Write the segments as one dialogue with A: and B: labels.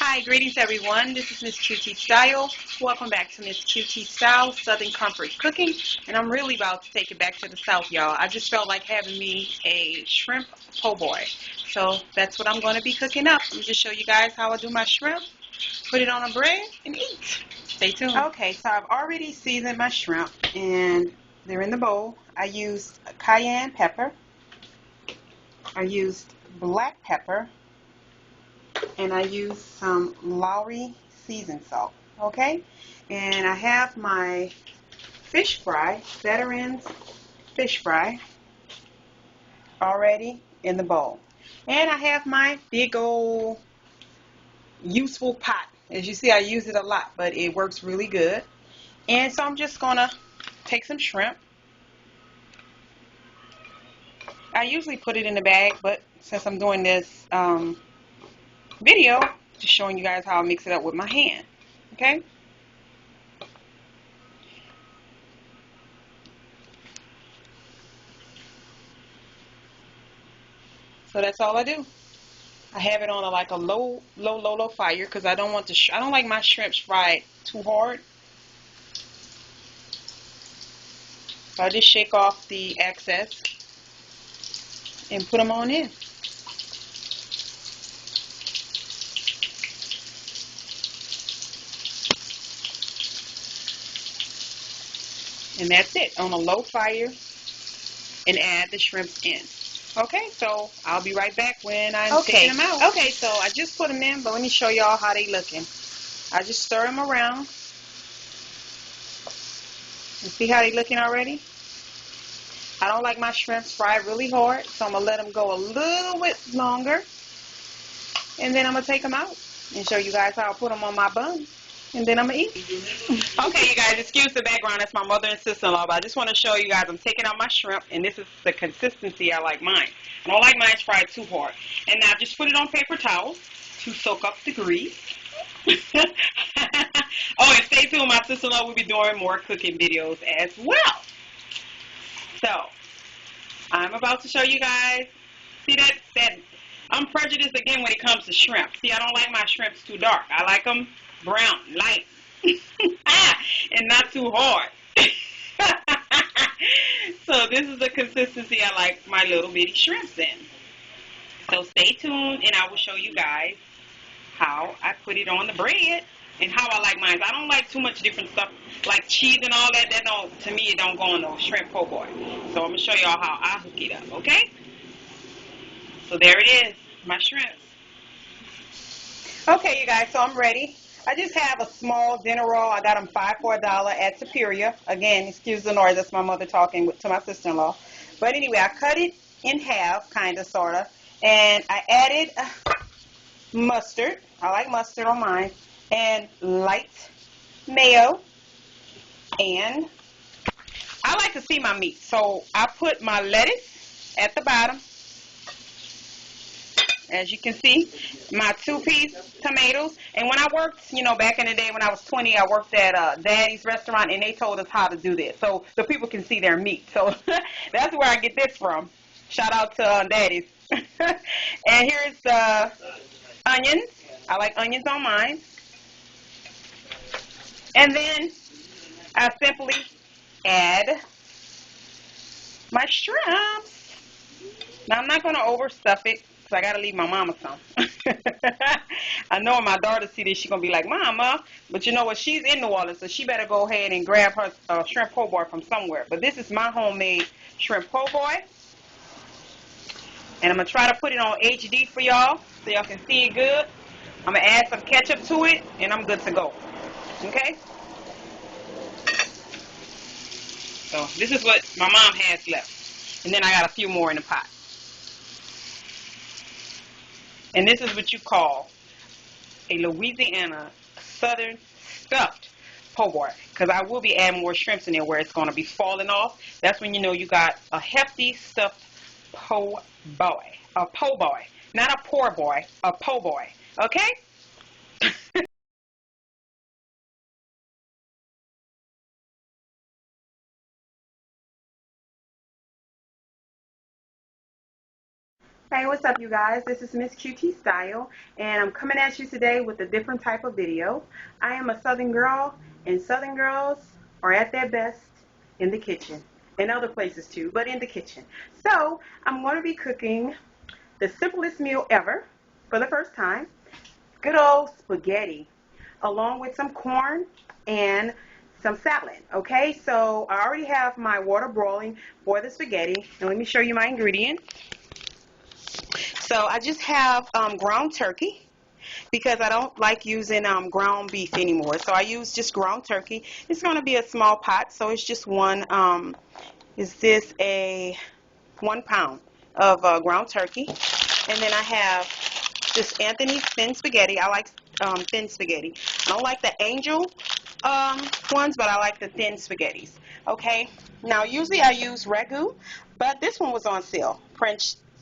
A: Hi, greetings everyone. This is MsQtStyle. Welcome back to MsQtStyle Southern Comfort Cooking. And I'm really about to take it back to the South, y'all. I just felt like having me a shrimp po' boy. So that's what I'm going to be cooking up. Let me just show you guys how I do my shrimp. Put it on a bread and eat. Stay tuned. Okay, so I've already seasoned my shrimp and they're in the bowl. I used cayenne pepper. I used black pepper. And I use some Lowry seasoned salt, okay? And I have my fish fry, Veterans fish fry, already in the bowl. And I have my big old useful pot. As you see, I use it a lot, but it works really good. And so I'm just going to take some shrimp. I usually put it in the bag, but since I'm doing this video, just showing you guys how I mix it up with my hand, okay? So that's all I do. I have it on a low fire because I don't want I don't like my shrimps fried too hard. So I just shake off the excess and put them on in. And that's it, on a low fire, and add the shrimps in. Okay, so I'll be right back when I'm taking them out. Okay, so I just put them in, but let me show y'all how they looking. I just stir them around. And see how they looking already? I don't like my shrimps fried really hard, so I'm going to let them go a little bit longer. And then I'm going to take them out and show you guys how I put them on my bun. And then I'm going to eat. Okay, you guys, excuse the background. That's my mother and sister-in-law. But I just want to show you guys I'm taking out my shrimp. And this is the consistency I like mine. I don't like mine fried too hard. And now just put it on paper towels to soak up the grease. Oh, and stay tuned. My sister-in-law will be doing more cooking videos as well. So, I'm about to show you guys. See that I'm prejudiced again when it comes to shrimp. See, I don't like my shrimps too dark. I like them brown, light, and not too hard. So this is the consistency I like my little bitty shrimps in. So stay tuned, and I will show you guys how I put it on the bread and how I like mine. I don't like too much different stuff like cheese and all that. That don't, to me, it don't go on no shrimp po' boy. So I'm gonna show y'all how I hook it up. Okay? So there it is, my shrimps. Okay, you guys, so I'm ready. I just have a small dinner roll. I got them 5 for $1 at Superior. Again, excuse the noise. That's my mother talking to my sister-in-law. But anyway, I cut it in half, kind of, sort of. And I added mustard. I like mustard on mine. And light mayo. And I like to see my meat. So I put my lettuce at the bottom. As you can see, my 2-piece tomatoes. And when I worked, you know, back in the day when I was 20, I worked at Daddy's restaurant, and they told us how to do this so people can see their meat. So that's where I get this from. Shout out to Daddy's. And here's the onions. I like onions on mine. And then I simply add my shrimps. Now, I'm not going to overstuff it, because I got to leave my mama some. I know when my daughter see this, she's going to be like, Mama. But you know what? She's in New Orleans, so she better go ahead and grab her shrimp po' boy from somewhere. But this is my homemade shrimp po' boy. And I'm going to try to put it on HD for y'all so y'all can see it good. I'm going to add some ketchup to it, and I'm good to go. Okay? So this is what my mom has left. And then I got a few more in the pot. And this is what you call a Louisiana Southern stuffed po' boy. Because I will be adding more shrimps in there where it's going to be falling off. That's when you know you got a hefty stuffed po' boy. A po' boy. Not a poor boy. A po' boy. Okay? Hey, what's up, you guys? This is MsQtStyle, and I'm coming at you today with a different type of video. I am a Southern girl, and Southern girls are at their best in the kitchen, and other places too, but in the kitchen. So I'm going to be cooking the simplest meal ever for the first time, good old spaghetti, along with some corn and some salad. Okay, so I already have my water boiling for the spaghetti, and let me show you my ingredients. So I just have ground turkey because I don't like using ground beef anymore. So I use just ground turkey. It's going to be a small pot, so it's just one. Is this a 1 pound of ground turkey? And then I have just Anthony's thin spaghetti. I like thin spaghetti. I don't like the angel ones, but I like the thin spaghettis. Okay. Now usually I use ragu, but this one was on sale.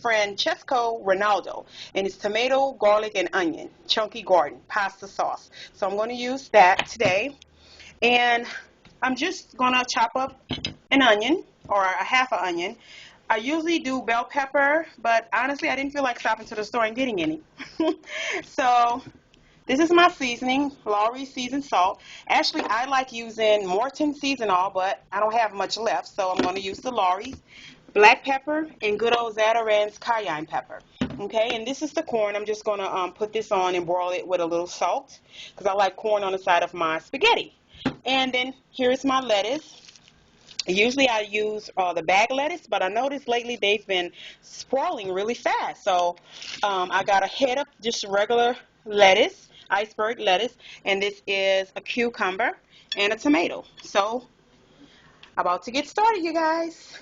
A: Francesco Ronaldo, and it's tomato, garlic, and onion, chunky garden, pasta sauce. So I'm going to use that today, and I'm just going to chop up an onion, or a half an onion. I usually do bell pepper, but honestly I didn't feel like stopping to the store and getting any. So this is my seasoning, Lawry's seasoned salt. Actually, I like using Morton season-all, but I don't have much left, so I'm going to use the Lawry's. Black pepper and good old Zatarain's cayenne pepper. Okay, and this is the corn. I'm just going to put this on and broil it with a little salt because I like corn on the side of my spaghetti. And then here's my lettuce. Usually I use the bag lettuce, but I noticed lately they've been sprawling really fast. So I got a head of just regular lettuce, iceberg lettuce, and this is a cucumber and a tomato. So about to get started, you guys.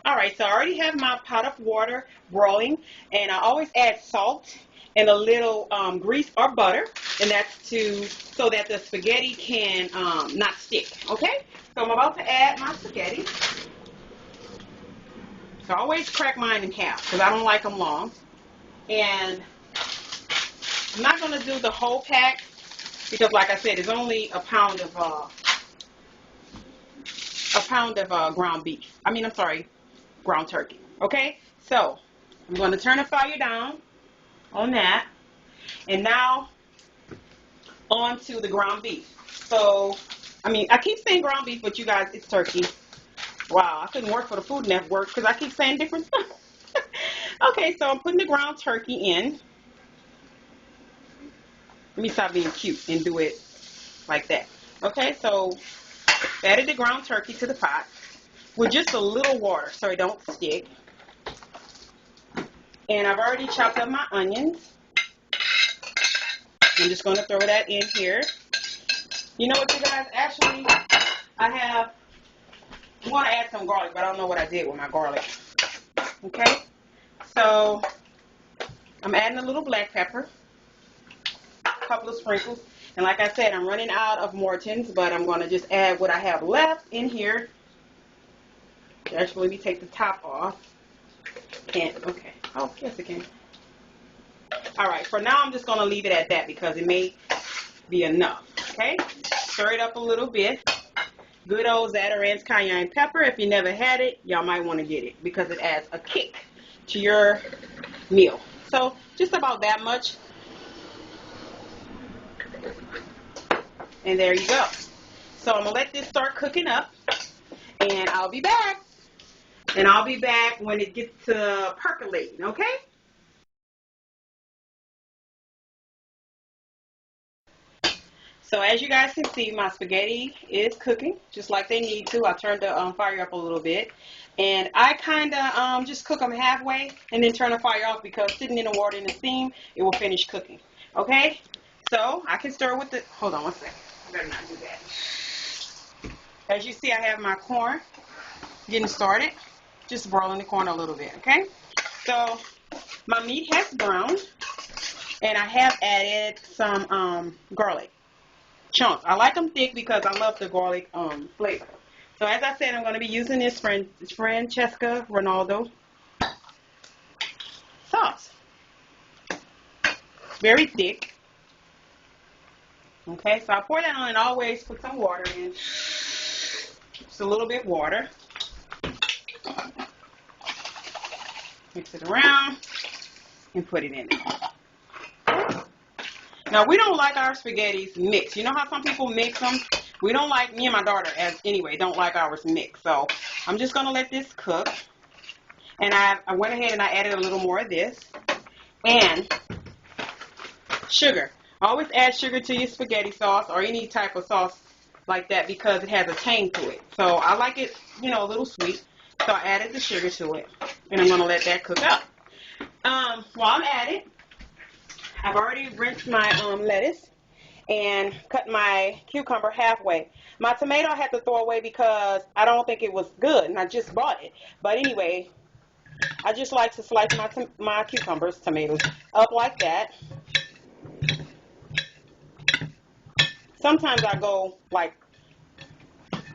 A: Alright, so I already have my pot of water boiling, and I always add salt and a little grease or butter, and that's so that the spaghetti can not stick. Okay, so I'm about to add my spaghetti. So I always crack mine in half because I don't like them long, and I'm not going to do the whole pack because, like I said, it's only a pound of ground beef. I'm sorry, ground turkey. Okay, so I'm going to turn the fire down on that, and now on to the ground beef. So I keep saying ground beef, but you guys, it's turkey. Wow, I couldn't work for the Food Network because I keep saying different stuff. Okay, so I'm putting the ground turkey in. Let me stop being cute and do it like that. Okay, so added the ground turkey to the pot with just a little water so it don't stick. And I've already chopped up my onions. I'm just going to throw that in here. You know what, you guys? Actually, I want to add some garlic, but I don't know what I did with my garlic. Okay? So, I'm adding a little black pepper, a couple of sprinkles. And like I said, I'm running out of Morton's, but I'm going to just add what I have left in here. Actually, let me take the top off. Can't. Okay. Oh, yes, it can. Alright, for now I'm just going to leave it at that because it may be enough. Okay? Stir it up a little bit. Good old Zatarain's cayenne pepper. If you never had it, y'all might want to get it because it adds a kick to your meal. So, just about that much. And there you go. So, I'm going to let this start cooking up. And I'll be back. And I'll be back when it gets to percolating, okay? So as you guys can see, my spaghetti is cooking just like they need to. I turned the fire up a little bit. And I kind of just cook them halfway and then turn the fire off because sitting in the water in the steam, it will finish cooking. Okay? So I can stir with the, hold on one second. I better not do that. As you see, I have my corn getting started. Just broiling the corn a little bit, okay? So my meat has browned, and I have added some garlic chunks. I like them thick because I love the garlic flavor. So as I said, I'm going to be using this Francesco Ronaldo sauce. It's very thick. Okay, so I pour that on and always put some water in. Just a little bit water. Mix it around and put it in there. Now, we don't like our spaghettis mixed. You know how some people mix them? We don't like, me and my daughter, don't like ours mixed. So, I'm just going to let this cook. And I went ahead and I added a little more of this. And sugar. Always add sugar to your spaghetti sauce or any type of sauce like that because it has a tang to it. So, I like it, you know, a little sweet. So, I added the sugar to it. And I'm going to let that cook up. While I'm at it, I've already rinsed my lettuce and cut my cucumber halfway. My tomato I had to throw away because I don't think it was good, and I just bought it. But anyway, I just like to slice my tomatoes up like that. Sometimes I go like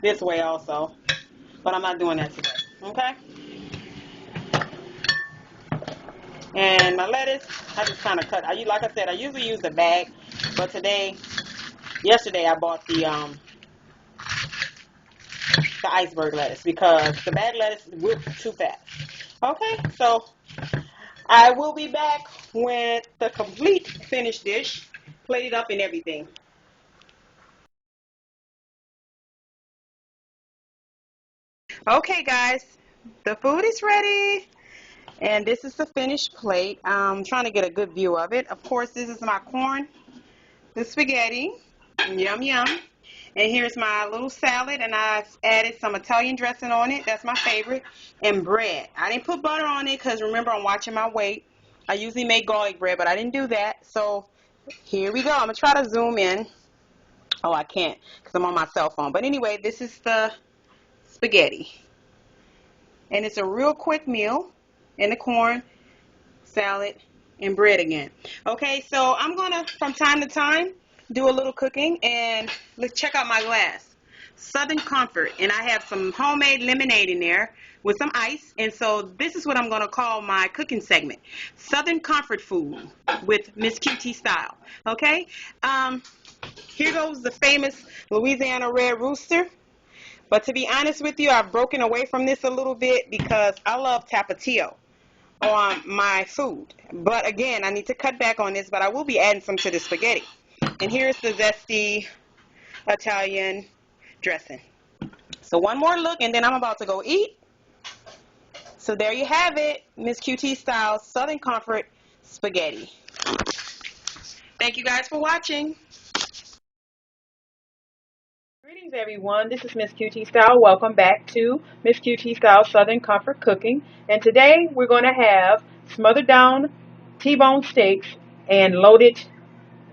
A: this way also, but I'm not doing that today, okay? And my lettuce, I just kind of cut. Like I said, I usually use the bag, but yesterday I bought the iceberg lettuce because the bag lettuce whips too fast. Okay, so I will be back with the complete finished dish, plated up and everything. Okay, guys, the food is ready. And this is the finished plate. I'm trying to get a good view of it. Of course, this is my corn, the spaghetti, yum yum. And here's my little salad, and I've added some Italian dressing on it. That's my favorite. And bread. I didn't put butter on it because remember I'm watching my weight. I usually make garlic bread, but I didn't do that. So here we go. I'm going to try to zoom in. Oh, I can't because I'm on my cell phone. But anyway, this is the spaghetti. And it's a real quick meal. And the corn, salad, and bread again. Okay, so I'm going to, from time to time, do a little cooking. And let's check out my glass. Southern Comfort. And I have some homemade lemonade in there with some ice. And so this is what I'm going to call my cooking segment. Southern Comfort Food with MsQtStyle. Okay, here goes the famous Louisiana Red Rooster. But to be honest with you, I've broken away from this a little bit because I love Tapatio on my food. But again, I need to cut back on this, but I will be adding some to the spaghetti. And here's the zesty Italian dressing. So one more look, and then I'm about to go eat. So there you have it, MsQtStyle Southern Comfort Spaghetti. Thank you guys for watching. Greetings everyone, this is MsQtStyle. Welcome back to MsQtStyle Southern Comfort Cooking. And today we're going to have smothered down T-bone steaks and loaded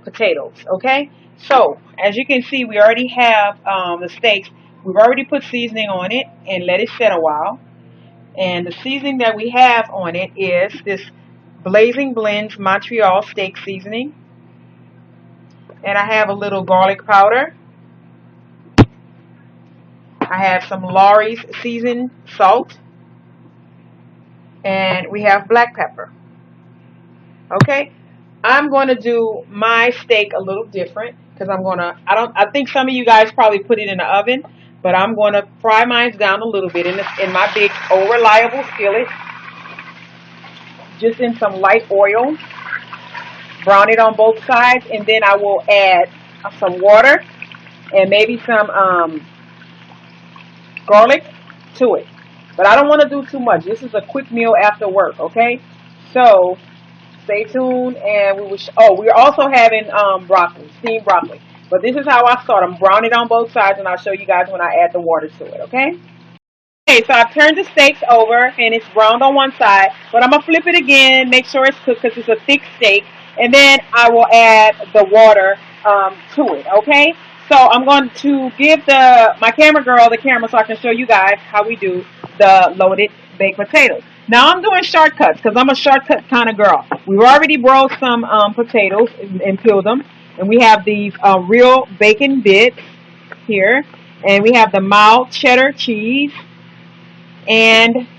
A: potatoes, okay? So, as you can see, we already have the steaks. We've already put seasoning on it and let it set a while. And the seasoning that we have on it is this Blazing Blends Montreal steak seasoning. And I have a little garlic powder. I have some Lawry's seasoned salt, and we have black pepper. Okay, I'm going to do my steak a little different because I think some of you guys probably put it in the oven, but I'm going to fry mine down a little bit in my big old reliable skillet, just in some light oil. Brown it on both sides, and then I will add some water and maybe some garlic to it. But I don't want to do too much. This is a quick meal after work, okay? So stay tuned, and we're also having broccoli, steamed broccoli. But this is how I start. I'm browning it on both sides, and I'll show you guys when I add the water to it, okay? Okay, so I've turned the steaks over, and it's browned on one side. But I'm going to flip it again, make sure it's cooked because it's a thick steak. And then I will add the water to it, okay? So I'm going to give my camera girl the camera so I can show you guys how we do the loaded baked potatoes. Now I'm doing shortcuts because I'm a shortcut kind of girl. We've already broiled some potatoes and peeled them. And we have these real bacon bits here. And we have the mild cheddar cheese. And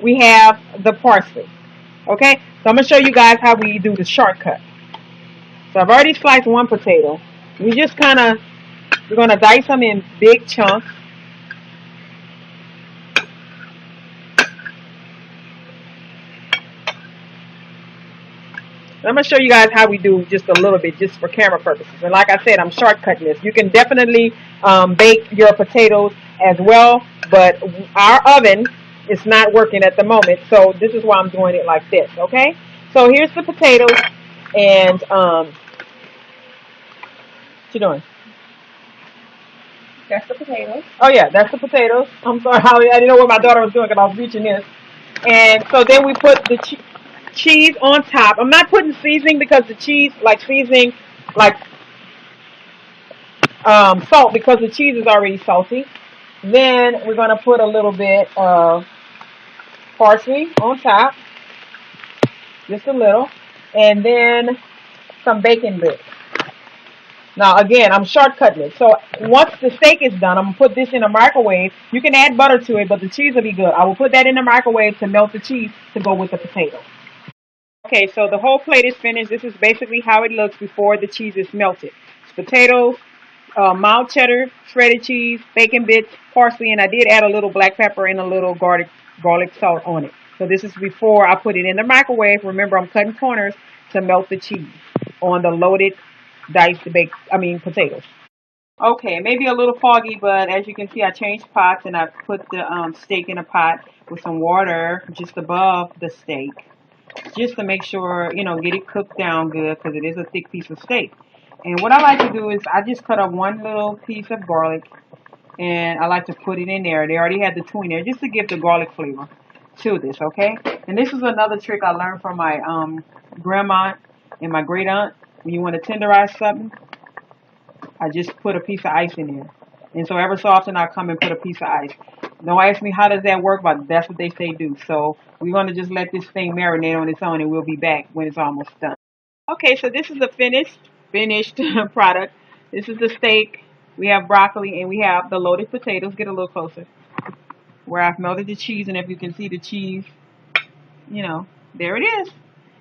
A: we have the parsley. Okay? So I'm going to show you guys how we do the shortcut. So I've already sliced one potato. We're going to dice them in big chunks.
B: I'm going to show you guys how we do just a little bit, just for camera purposes. And like I said, I'm shortcutting this. You can definitely bake your potatoes as well, but our oven is not working at the moment, so this is why I'm doing it like this, okay? So here's the potatoes, and what you doing?
A: That's the potatoes.
B: Oh yeah, that's the potatoes. I'm sorry, Holly, I didn't know what my daughter was doing because I was reaching this. And so then we put the cheese on top. I'm not putting seasoning because the cheese, like seasoning, like salt, because the cheese is already salty. Then we're going to put a little bit of parsley on top, just a little, and then some bacon bits. Now again, I'm shortcutting it. So once the steak is done, I'm gonna put this in a microwave. You can add butter to it, but the cheese will be good. I will put that in the microwave to melt the cheese to go with the potato. Okay, so the whole plate is finished. This is basically how it looks before the cheese is melted. It's potatoes, mild cheddar, shredded cheese, bacon bits, parsley, and I did add a little black pepper and a little garlic salt on it. So this is before I put it in the microwave. Remember, I'm cutting corners to melt the cheese on the loaded diced potatoes. Okay, maybe a little foggy, but as you can see, I changed pots and I put the steak in a pot with some water just above the steak, just to make sure, get it cooked down good, because it is a thick piece of steak. And what I like to do is I just cut up one little piece of garlic, and I like to put it in there. They already had the two in there just to give the garlic flavor to this, okay? And this is another trick I learned from my grandma and my great aunt. When you want to tenderize something, I just put a piece of ice in there. And so ever so often I come and put a piece of ice. Don't ask me how does that work, but that's what they say do. So we're going to just let this thing marinate on its own, and we'll be back when it's almost done. Okay, so this is the finished product. This is the steak. We have broccoli, and we have the loaded potatoes. Get a little closer. Where I've melted the cheese, and if you can see the cheese, there it is.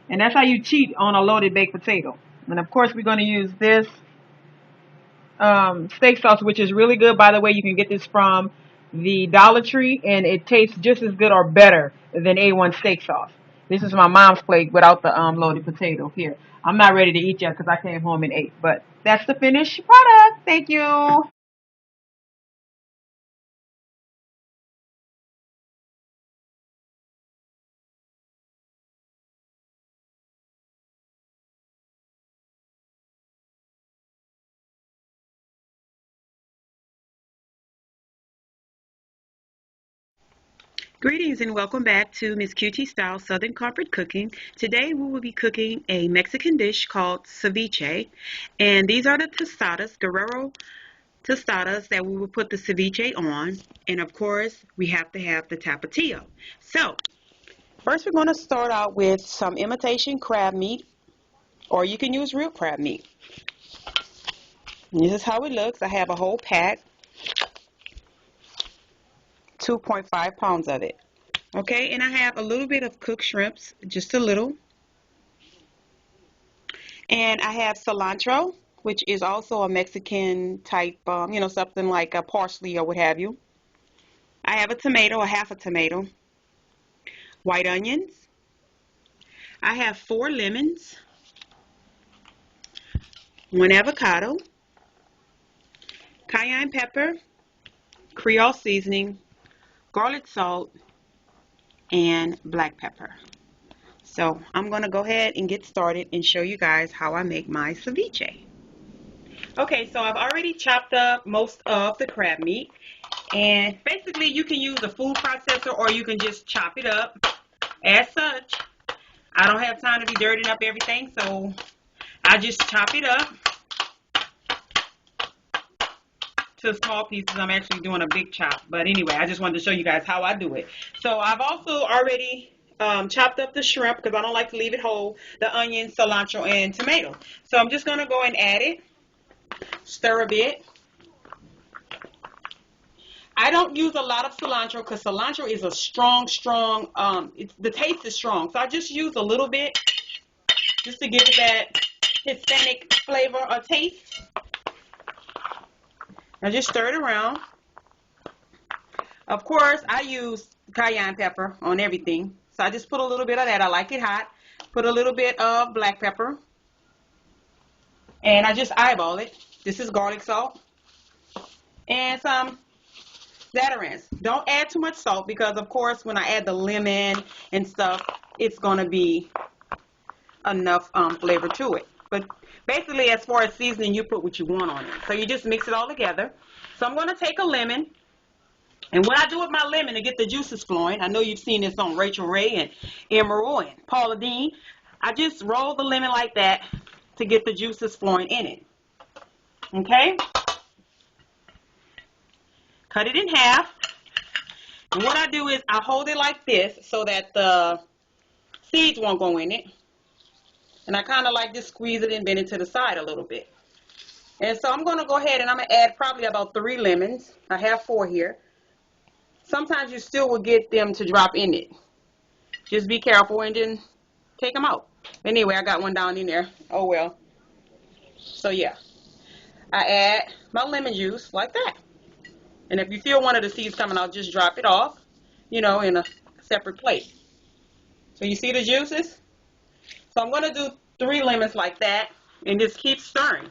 B: And that's how you cheat on a loaded baked potato. And of course, we're going to use this steak sauce, which is really good. By the way, you can get this from the Dollar Tree, and it tastes just as good or better than A1 steak sauce. This is my mom's plate without the loaded potato here. I'm not ready to eat yet because I came home and ate, but that's the finished product. Thank you.
A: Greetings and welcome back to MsQtStyle Southern Comfort Cooking. Today we will be cooking a Mexican dish called ceviche, and these are the tostadas, Guerrero tostadas, that we will put the ceviche on, and of course we have to have the tapatio. So first we're going to start out with some imitation crab meat, or you can use real crab meat. And this is how it looks. I have a whole pack, 2.5 pounds of it. Okay, and I have a little bit of cooked shrimps, just a little. And I have cilantro, which is also a Mexican type, something like a parsley or what have you. I have a tomato, a half a tomato. White onions. I have 4 lemons. 1 avocado. Cayenne pepper. Creole seasoning. Garlic salt. And black pepper. So I'm going to go ahead and get started and show you guys how I make my ceviche. Okay, so I've already chopped up most of the crab meat, and basically you can use a food processor or you can just chop it up as such. I don't have time to be dirtying up everything, so I just chop it up to small pieces. I'm actually doing a big chop, but anyway, I just wanted to show you guys how I do it. So I've also already chopped up the shrimp because I don't like to leave it whole, the onion, cilantro, and tomato. So I'm just going to go and add it, stir a bit. I don't use a lot of cilantro because cilantro is a strong, the taste is strong. So I just use a little bit just to give it that Hispanic flavor or taste. I just stir it around. Of course, I use cayenne pepper on everything. So I just put a little bit of that. I like it hot. Put a little bit of black pepper. And I just eyeball it. This is garlic salt. And some Zatarain's. Don't add too much salt because, of course, when I add the lemon and stuff, it's going to be enough flavor to it. But basically, as far as seasoning, you put what you want on it. So you just mix it all together. So I'm going to take a lemon. And what I do with my lemon to get the juices flowing, I know you've seen this on Rachel Ray and Emerald and Paula Deen. I just roll the lemon like that to get the juices flowing in it. Okay? Cut it in half. And what I do is I hold it like this so that the seeds won't go in it. And I kind of like just squeeze it and bend it to the side a little bit. And so I'm going to go ahead and I'm going to add probably about 3 lemons. I have 4 here. Sometimes you still will get them to drop in it. Just be careful and then take them out. Anyway, I got one down in there. Oh well. So yeah. I add my lemon juice like that. And if you feel one of the seeds coming out, just drop it off, you know, in a separate plate. So you see the juices? So I'm going to do 3 lemons like that and just keep stirring.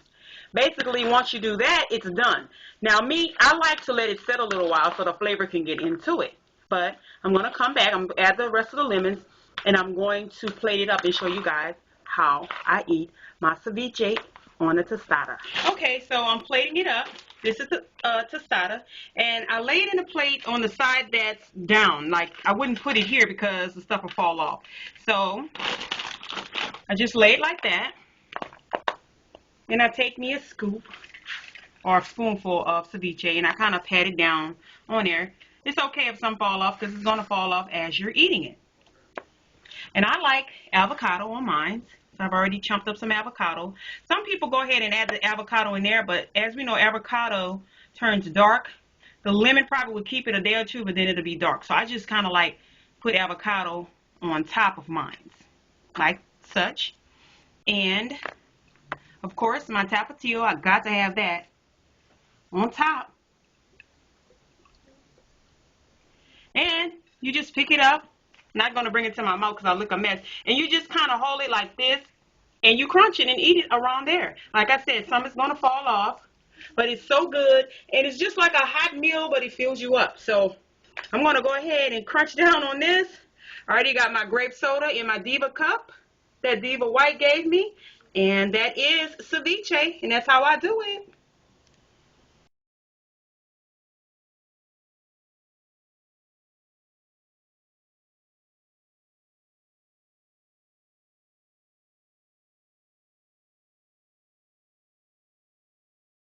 A: Basically, once you do that, it's done. Now, me, I like to let it sit a little while so the flavor can get into it. But I'm going to come back, I'm going to add the rest of the lemons, and I'm going to plate it up and show you guys how I eat my ceviche on a tostada. Okay, so I'm plating it up. This is the tostada, and I lay it in a plate on the side that's down. Like, I wouldn't put it here because the stuff will fall off. So, I just lay it like that. Then I take me a scoop or a spoonful of ceviche, and I kind of pat it down on there. It's okay if some fall off because it's going to fall off as you're eating it. And I like avocado on mine. So I've already chopped up some avocado. Some people go ahead and add the avocado in there, but as we know, avocado turns dark. The lemon probably would keep it a day or two, but then it'll be dark. So I just kind of like put avocado on top of mine, like such. And of course, my tapatio, I got to have that on top. And you just pick it up. Not going to bring it to my mouth because I look a mess. And you just kind of hold it like this. And you crunch it and eat it around there. Like I said, some is going to fall off. But it's so good. And it's just like a hot meal, but it fills you up. So I'm going to go ahead and crunch down on this. I already got my grape soda in my Diva cup that Diva White gave me. And that is ceviche. And that's how I do it.